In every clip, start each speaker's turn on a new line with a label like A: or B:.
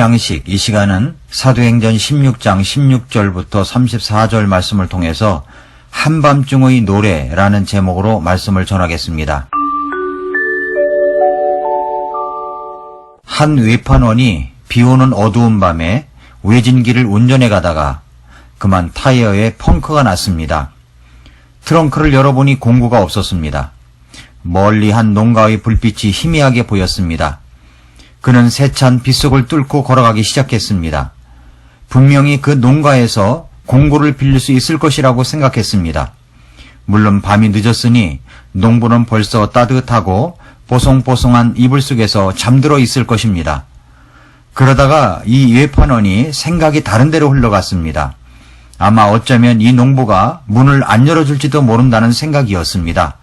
A: 양식, 이 시간은 사도행전 16장 16절부터 34절 말씀을 통해서 한밤중의 노래라는 제목으로 말씀을 전하겠습니다. 한 외판원이 비오는 어두운 밤에 외진길을 운전해 가다가 그만 타이어에 펑크가 났습니다. 트렁크를 열어보니 공구가 없었습니다. 멀리 한 농가의 불빛이 희미하게 보였습니다. 그는 세찬 빗속을 뚫고 걸어가기 시작했습니다. 분명히 그 농가에서 공구를 빌릴 수 있을 것이라고 생각했습니다. 물론 밤이 늦었으니 농부는 벌써 따뜻하고 보송보송한 이불 속에서 잠들어 있을 것입니다. 그러다가 이 외판원이 생각이 다른 데로 흘러갔습니다. 아마 어쩌면 이 농부가 문을 안 열어줄지도 모른다는 생각이었습니다.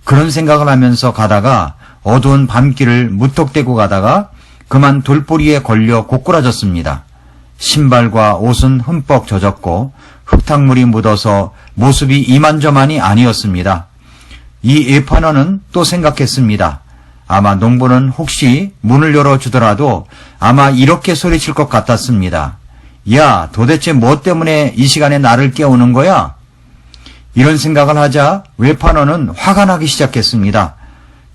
A: 그런 생각을 하면서 가다가 어두운 밤길을 무턱대고 가다가 그만 돌뿌리에 걸려 고꾸라졌습니다. 신발과 옷은 흠뻑 젖었고 흙탕물이 묻어서 모습이 이만저만이 아니었습니다. 이 외판원은 또 생각했습니다. 아마 농부는 혹시 문을 열어주더라도 아마 이렇게 소리칠 것 같았습니다. 야, 도대체 뭐 때문에 이 시간에 나를 깨우는 거야? 이런 생각을 하자 외판원은 화가 나기 시작했습니다.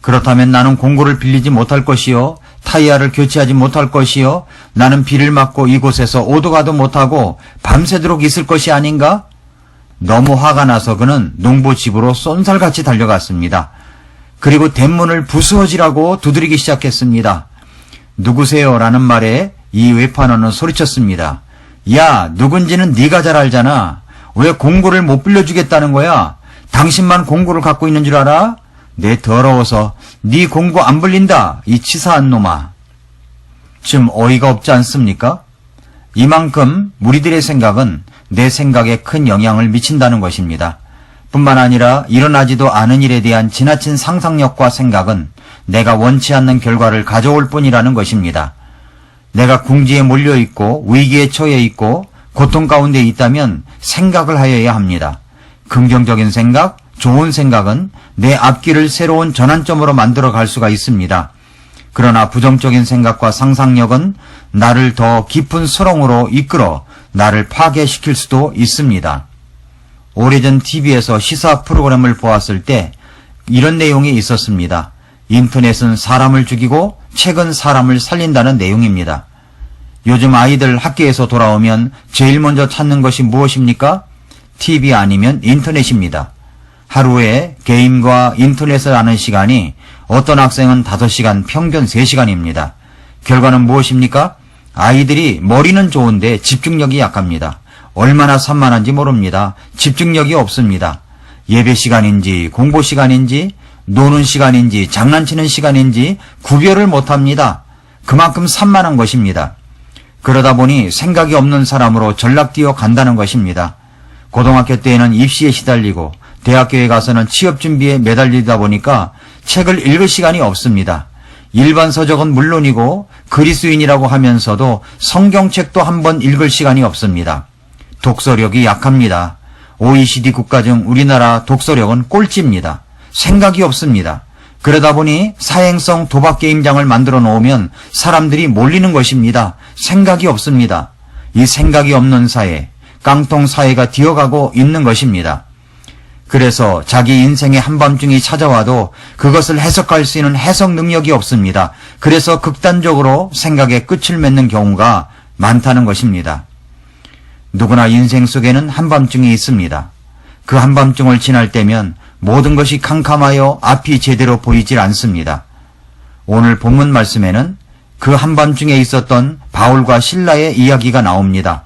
A: 그렇다면 나는 공구를 빌리지 못할 것이요, 타이어를 교체하지 못할 것이요, 나는 비를 맞고 이곳에서 오도 가도 못하고 밤새도록 있을 것이 아닌가? 너무 화가 나서 그는 농부 집으로 쏜살같이 달려갔습니다. 그리고 대문을 부수어지라고 두드리기 시작했습니다. 누구세요? 라는 말에 이 외판원은 소리쳤습니다. 야, 누군지는 네가 잘 알잖아. 왜 공구를 못 빌려주겠다는 거야? 당신만 공구를 갖고 있는 줄 알아? 내 더러워서 네 공구 안 빌린다, 이 치사한 놈아. 좀 어이가 없지 않습니까? 이만큼 우리들의 생각은 내 생각에 큰 영향을 미친다는 것입니다. 뿐만 아니라 일어나지도 않은 일에 대한 지나친 상상력과 생각은 내가 원치 않는 결과를 가져올 뿐이라는 것입니다. 내가 궁지에 몰려있고 위기에 처해 있고 고통 가운데 있다면 생각을 하여야 합니다. 긍정적인 생각, 좋은 생각은 내 앞길을 새로운 전환점으로 만들어 갈 수가 있습니다. 그러나 부정적인 생각과 상상력은 나를 더 깊은 수렁으로 이끌어 나를 파괴시킬 수도 있습니다. 오래전 TV에서 시사 프로그램을 보았을 때 이런 내용이 있었습니다. 인터넷은 사람을 죽이고 책은 사람을 살린다는 내용입니다. 요즘 아이들 학교에서 돌아오면 제일 먼저 찾는 것이 무엇입니까? TV 아니면 인터넷입니다. 하루에 게임과 인터넷을 하는 시간이 어떤 학생은 5시간, 평균 3시간입니다. 결과는 무엇입니까? 아이들이 머리는 좋은데 집중력이 약합니다. 얼마나 산만한지 모릅니다. 집중력이 없습니다. 예배 시간인지 공부 시간인지 노는 시간인지 장난치는 시간인지 구별을 못합니다. 그만큼 산만한 것입니다. 그러다 보니 생각이 없는 사람으로 전락되어 간다는 것입니다. 고등학교 때에는 입시에 시달리고 대학교에 가서는 취업 준비에 매달리다 보니까 책을 읽을 시간이 없습니다. 일반 서적은 물론이고 그리스인이라고 하면서도 성경책도 한 번 읽을 시간이 없습니다. 독서력이 약합니다. OECD 국가 중 우리나라 독서력은 꼴찌입니다. 생각이 없습니다. 그러다 보니 사행성 도박 게임장을 만들어 놓으면 사람들이 몰리는 것입니다. 생각이 없습니다. 이 생각이 없는 사회, 깡통 사회가 되어가고 있는 것입니다. 그래서 자기 인생의 한밤중이 찾아와도 그것을 해석할 수 있는 해석 능력이 없습니다. 그래서 극단적으로 생각의 끝을 맺는 경우가 많다는 것입니다. 누구나 인생 속에는 한밤중이 있습니다. 그 한밤중을 지날 때면 모든 것이 캄캄하여 앞이 제대로 보이질 않습니다. 오늘 본문 말씀에는 그 한밤중에 있었던 바울과 실라의 이야기가 나옵니다.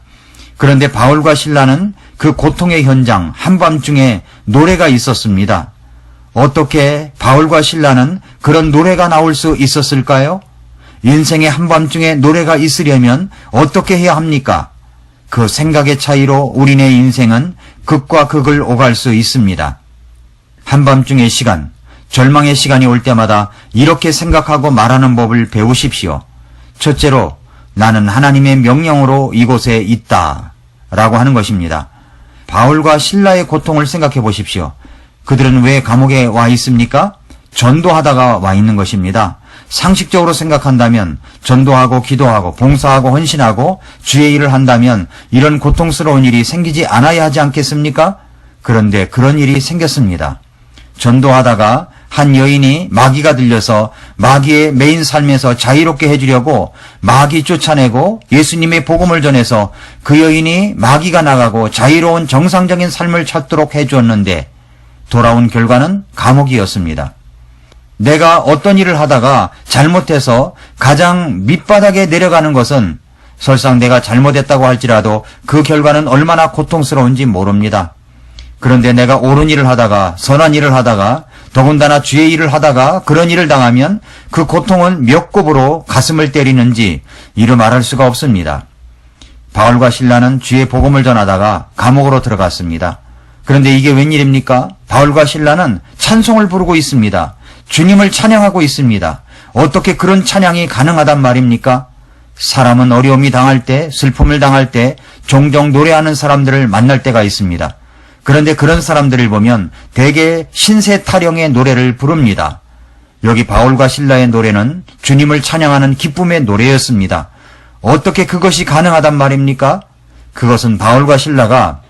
A: 그런데 바울과 실라는 그 고통의 현장 한밤중에 노래가 있었습니다. 어떻게 바울과 실라는 그런 노래가 나올 수 있었을까요? 인생의 한밤중에 노래가 있으려면 어떻게 해야 합니까? 그 생각의 차이로 우리네 인생은 극과 극을 오갈 수 있습니다. 한밤중의 시간, 절망의 시간이 올 때마다 이렇게 생각하고 말하는 법을 배우십시오. 첫째로 나는 하나님의 명령으로 이곳에 있다 라고 하는 것입니다. 바울과 실라의 고통을 생각해 보십시오. 그들은 왜 감옥에 와 있습니까? 전도하다가 와 있는 것입니다. 상식적으로 생각한다면 전도하고 기도하고 봉사하고 헌신하고 주의 일을 한다면 이런 고통스러운 일이 생기지 않아야 하지 않겠습니까? 그런데 그런 일이 생겼습니다. 전도하다가 한 여인이 마귀가 들려서 마귀의 매인 삶에서 자유롭게 해주려고 마귀 쫓아내고 예수님의 복음을 전해서 그 여인이 마귀가 나가고 자유로운 정상적인 삶을 찾도록 해주었는데 돌아온 결과는 감옥이었습니다. 내가 어떤 일을 하다가 잘못해서 가장 밑바닥에 내려가는 것은 설상 내가 잘못했다고 할지라도 그 결과는 얼마나 고통스러운지 모릅니다. 그런데 내가 옳은 일을 하다가 선한 일을 하다가 더군다나 주의 일을 하다가 그런 일을 당하면 그 고통은 몇 곱으로 가슴을 때리는지 이루 말할 수가 없습니다. 바울과 실라는 주의 복음을 전하다가 감옥으로 들어갔습니다. 그런데 이게 웬일입니까? 바울과 실라는 찬송을 부르고 있습니다. 주님을 찬양하고 있습니다. 어떻게 그런 찬양이 가능하단 말입니까? 사람은 어려움이 당할 때, 슬픔을 당할 때 종종 노래하는 사람들을 만날 때가 있습니다. 그런데 그런 사람들을 보면 대개 신세 타령의 노래를 부릅니다. 여기 바울과 실라의 노래는 주님을 찬양하는 기쁨의 노래였습니다. 어떻게 그것이 가능하단 말입니까? 그것은 바울과 실라가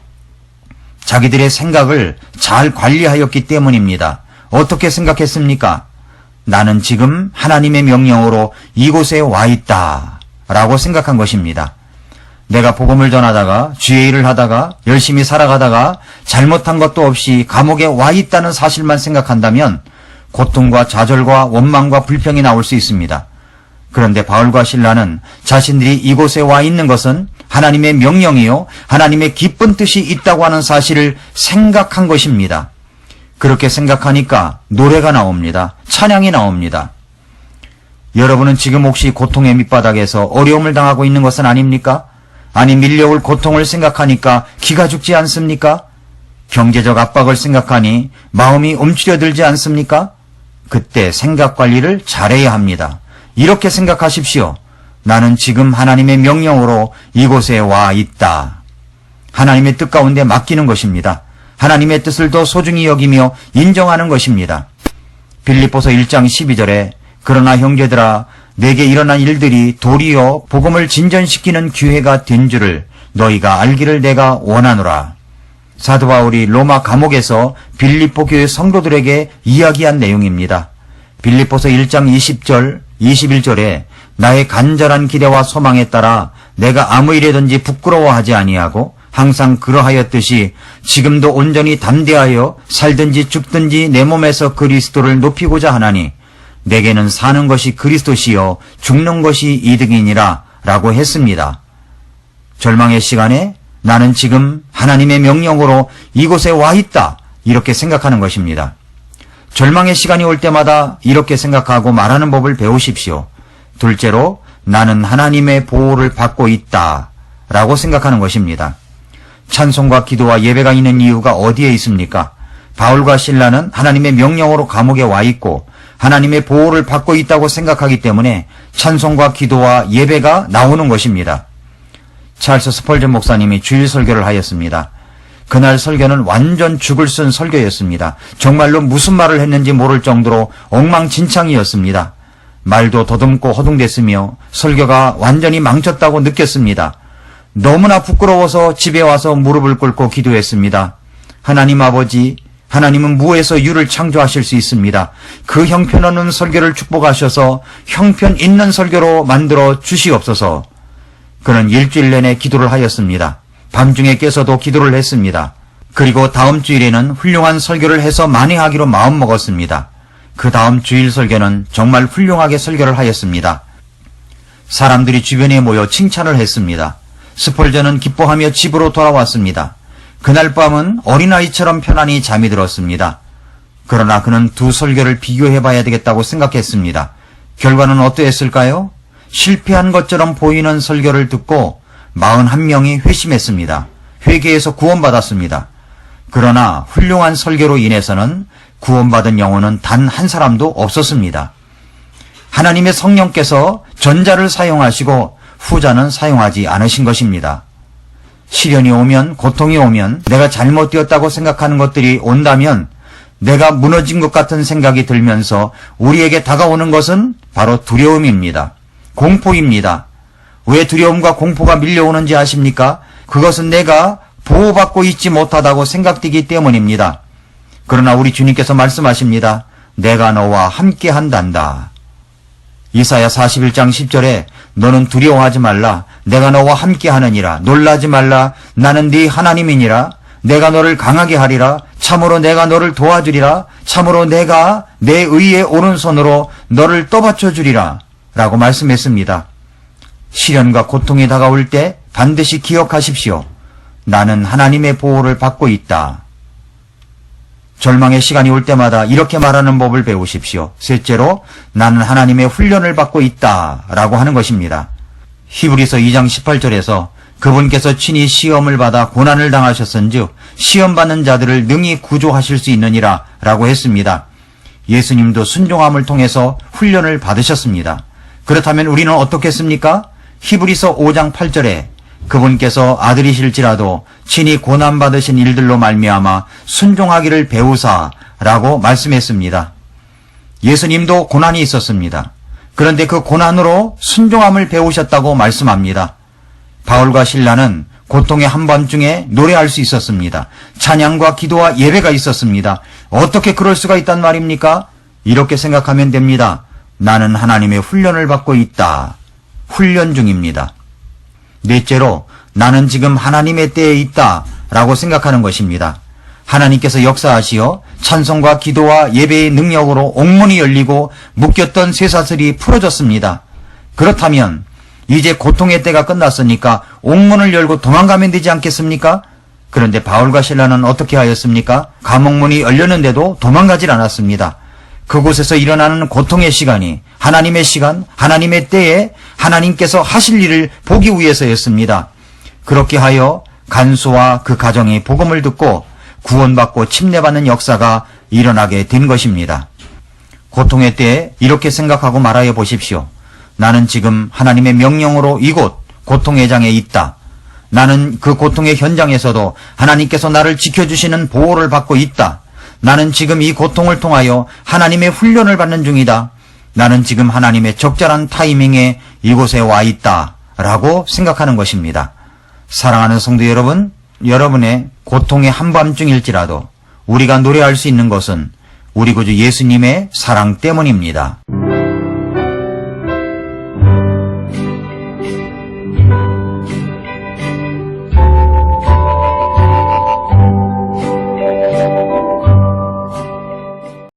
A: 자기들의 생각을 잘 관리하였기 때문입니다. 어떻게 생각했습니까? 나는 지금 하나님의 명령으로 이곳에 와 있다 라고 생각한 것입니다. 내가 복음을 전하다가 주의 일을 하다가 열심히 살아가다가 잘못한 것도 없이 감옥에 와 있다는 사실만 생각한다면 고통과 좌절과 원망과 불평이 나올 수 있습니다. 그런데 바울과 실라는 자신들이 이곳에 와 있는 것은 하나님의 명령이요 하나님의 기쁜 뜻이 있다고 하는 사실을 생각한 것입니다. 그렇게 생각하니까 노래가 나옵니다. 찬양이 나옵니다. 여러분은 지금 혹시 고통의 밑바닥에서 어려움을 당하고 있는 것은 아닙니까? 아니 밀려올 고통을 생각하니까 기가 죽지 않습니까? 경제적 압박을 생각하니 마음이 움츠려들지 않습니까? 그때 생각 관리를 잘해야 합니다. 이렇게 생각하십시오. 나는 지금 하나님의 명령으로 이곳에 와 있다. 하나님의 뜻 가운데 맡기는 것입니다. 하나님의 뜻을 더 소중히 여기며 인정하는 것입니다. 빌립보서 1장 12절에 그러나 형제들아 내게 일어난 일들이 도리어 복음을 진전시키는 기회가 된 줄을 너희가 알기를 내가 원하노라. 사도 바울이 로마 감옥에서 빌립보 교회 성도들에게 이야기한 내용입니다. 빌립보서 1장 20절, 21절에 나의 간절한 기대와 소망에 따라 내가 아무 일에든지 부끄러워하지 아니하고 항상 그러하였듯이 지금도 온전히 담대하여 살든지 죽든지 내 몸에서 그리스도를 높이고자 하나니 내게는 사는 것이 그리스도시요 죽는 것이 이득이니라 라고 했습니다. 절망의 시간에 나는 지금 하나님의 명령으로 이곳에 와 있다 이렇게 생각하는 것입니다. 절망의 시간이 올 때마다 이렇게 생각하고 말하는 법을 배우십시오. 둘째로 나는 하나님의 보호를 받고 있다 라고 생각하는 것입니다. 찬송과 기도와 예배가 있는 이유가 어디에 있습니까? 바울과 실라는 하나님의 명령으로 감옥에 와 있고 하나님의 보호를 받고 있다고 생각하기 때문에 찬송과 기도와 예배가 나오는 것입니다. 찰스 스펄전 목사님이 주일 설교를 하였습니다. 그날 설교는 완전 죽을 쓴 설교였습니다. 정말로 무슨 말을 했는지 모를 정도로 엉망진창이었습니다. 말도 더듬고 허둥댔으며 설교가 완전히 망쳤다고 느꼈습니다. 너무나 부끄러워서 집에 와서 무릎을 꿇고 기도했습니다. 하나님 아버지, 하나님은 무에서 유를 창조하실 수 있습니다. 그 형편없는 설교를 축복하셔서 형편 있는 설교로 만들어 주시옵소서. 그는 일주일 내내 기도를 하였습니다. 밤중에 깨서도 기도를 했습니다. 그리고 다음 주일에는 훌륭한 설교를 해서 만회하기로 마음먹었습니다. 그 다음 주일 설교는 정말 훌륭하게 설교를 하였습니다. 사람들이 주변에 모여 칭찬을 했습니다. 스펄전은 기뻐하며 집으로 돌아왔습니다. 그날 밤은 어린아이처럼 편안히 잠이 들었습니다. 그러나 그는 두 설교를 비교해봐야 되겠다고 생각했습니다. 결과는 어떠했을까요? 실패한 것처럼 보이는 설교를 듣고 41명이 회심했습니다. 회개에서 구원받았습니다. 그러나 훌륭한 설교로 인해서는 구원받은 영혼은 단 한 사람도 없었습니다. 하나님의 성령께서 전자를 사용하시고 후자는 사용하지 않으신 것입니다. 시련이 오면, 고통이 오면, 내가 잘못되었다고 생각하는 것들이 온다면 내가 무너진 것 같은 생각이 들면서 우리에게 다가오는 것은 바로 두려움입니다. 공포입니다. 왜 두려움과 공포가 밀려오는지 아십니까? 그것은 내가 보호받고 있지 못하다고 생각되기 때문입니다. 그러나 우리 주님께서 말씀하십니다. 내가 너와 함께 한단다. 이사야 41장 10절에 너는 두려워하지 말라. 내가 너와 함께 하느니라. 놀라지 말라. 나는 네 하나님이니라. 내가 너를 강하게 하리라. 참으로 내가 너를 도와주리라. 참으로 내가 내 의의 오른손으로 너를 떠받쳐 주리라. 라고 말씀했습니다. 시련과 고통이 다가올 때 반드시 기억하십시오. 나는 하나님의 보호를 받고 있다. 절망의 시간이 올 때마다 이렇게 말하는 법을 배우십시오. 셋째로 나는 하나님의 훈련을 받고 있다 라고 하는 것입니다. 히브리서 2장 18절에서 그분께서 친히 시험을 받아 고난을 당하셨은즉 시험받는 자들을 능히 구조하실 수 있느니라 라고 했습니다. 예수님도 순종함을 통해서 훈련을 받으셨습니다. 그렇다면 우리는 어떻겠습니까? 히브리서 5장 8절에 그분께서 아들이실지라도 친히 고난받으신 일들로 말미암아 순종하기를 배우사라고 말씀했습니다. 예수님도 고난이 있었습니다. 그런데 그 고난으로 순종함을 배우셨다고 말씀합니다. 바울과 실라는 고통의 한밤중에 노래할 수 있었습니다. 찬양과 기도와 예배가 있었습니다. 어떻게 그럴 수가 있단 말입니까? 이렇게 생각하면 됩니다. 나는 하나님의 훈련을 받고 있다. 훈련 중입니다. 넷째로 나는 지금 하나님의 때에 있다 라고 생각하는 것입니다. 하나님께서 역사하시어 찬송과 기도와 예배의 능력으로 옥문이 열리고 묶였던 쇠사슬이 풀어졌습니다. 그렇다면 이제 고통의 때가 끝났으니까 옥문을 열고 도망가면 되지 않겠습니까? 그런데 바울과 실라는 어떻게 하였습니까? 감옥문이 열렸는데도 도망가질 않았습니다. 그곳에서 일어나는 고통의 시간이 하나님의 시간, 하나님의 때에 하나님께서 하실 일을 보기 위해서였습니다. 그렇게 하여 간수와 그 가정이 복음을 듣고 구원받고 침례받는 역사가 일어나게 된 것입니다. 고통의 때에 이렇게 생각하고 말하여 보십시오. 나는 지금 하나님의 명령으로 이곳 고통의 장에 있다. 나는 그 고통의 현장에서도 하나님께서 나를 지켜주시는 보호를 받고 있다. 나는 지금 이 고통을 통하여 하나님의 훈련을 받는 중이다. 나는 지금 하나님의 적절한 타이밍에 이곳에 와 있다. 라고 생각하는 것입니다. 사랑하는 성도 여러분, 여러분의 고통의 한밤중일지라도 우리가 노래할 수 있는 것은 우리 구주 예수님의 사랑 때문입니다.